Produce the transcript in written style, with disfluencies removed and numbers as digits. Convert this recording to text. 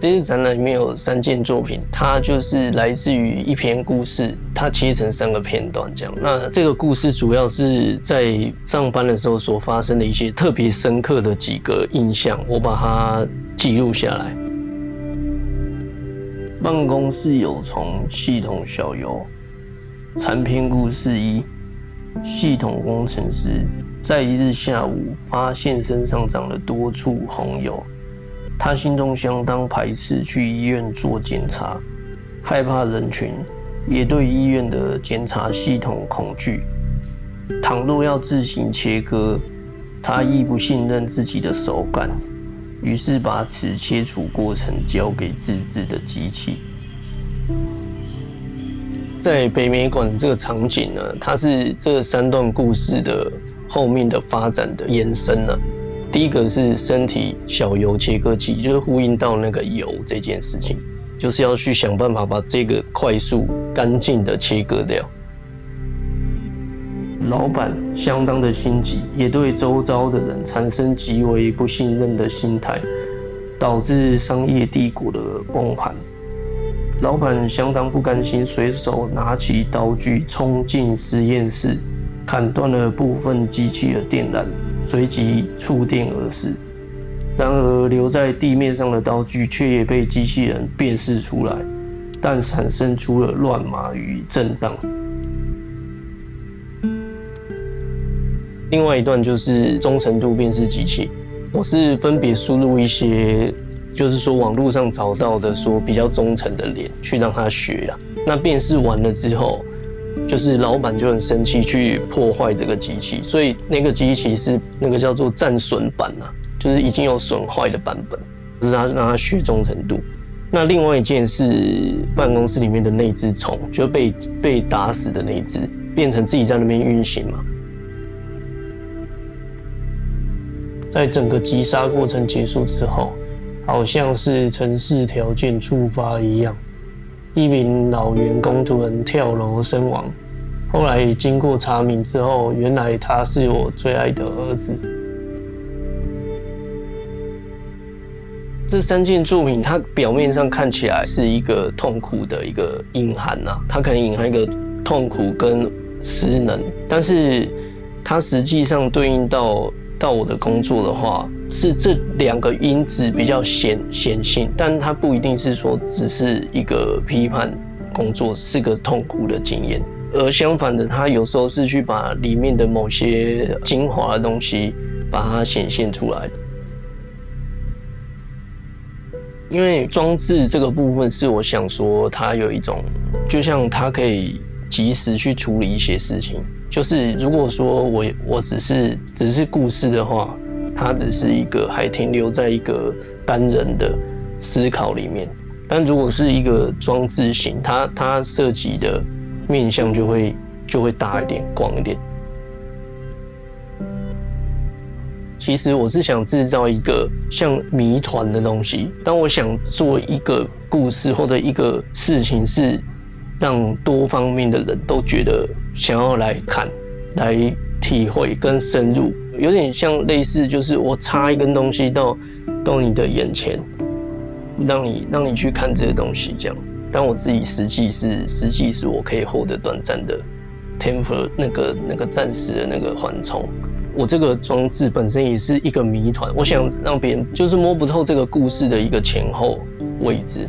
这次展览里面有3件作品，它就是来自于一篇故事，它切成3个片段这样。那这个故事主要是在上班的时候所发生的一些特别深刻的几个印象，我把它记录下来。办公室有虫，系统小游。残篇故事1：系统工程师在一日下午发现身上长了多处红疣，他心中相当排斥去医院做检查，害怕人群，也对医院的检查系统恐惧。倘若要自行切割，他亦不信任自己的手感，于是把此切除过程交给自制的机器。在北美馆这个场景呢，它是这3段故事的后面的发展的延伸呢。第一个是身体小疣切割器，就是呼应到那个疣这件事情，就是要去想办法把这个快速干净的切割掉。老板相当的心急，也对周遭的人产生极为不信任的心态，导致商业帝国的崩盘。老板相当不甘心，随手拿起刀具冲进实验室，砍断了部分机器的电缆，随即触电而死。然而留在地面上的刀具却也被机器人辨识出来，但产生出了乱码与震荡。另外一段就是忠诚度辨识机器，我是分别输入一些就是说网络上找到的说比较忠诚的脸去让他学啊。那辨识完了之后，就是老板就很生气去破坏这个机器，所以那个机器是那个叫做战损版啊，就是已经有损坏的版本，就是他让他学忠诚度。那另外一件是办公室里面的那只虫，就被打死的那一只，变成自己在那边运行嘛。在整个击杀过程结束之后，好像是程式条件触发一样，一名老员工突然跳楼身亡。后来经过查明之后，原来他是我最爱的儿子。这3件作品，它表面上看起来是一个痛苦的一个隐含啊，它可能隐含一个痛苦跟失能，但是它实际上对应到我的工作的话，是这2个因子比较显性，但它不一定是说只是一个批判工作是个痛苦的经验，而相反的，它有时候是去把里面的某些精华的东西把它显现出来。因为装置这个部分是我想说，它有一种，就像它可以及时去处理一些事情。就是如果说我只是故事的话，它只是一个还停留在一个单人的思考里面。但如果是一个装置型，它涉及的面向就会大一点、广一点。其实我是想制造一个像谜团的东西，但我想做一个故事或者一个事情，是让多方面的人都觉得想要来看、来体会跟深入，有点像类似就是我插一根东西到你的眼前，让你去看这个东西这样。但我自己实际是我可以获得短暂的 temper 那个暂时的那个缓冲。我这个装置本身也是一个谜团，我想让别人就是摸不透这个故事的一个前后位置。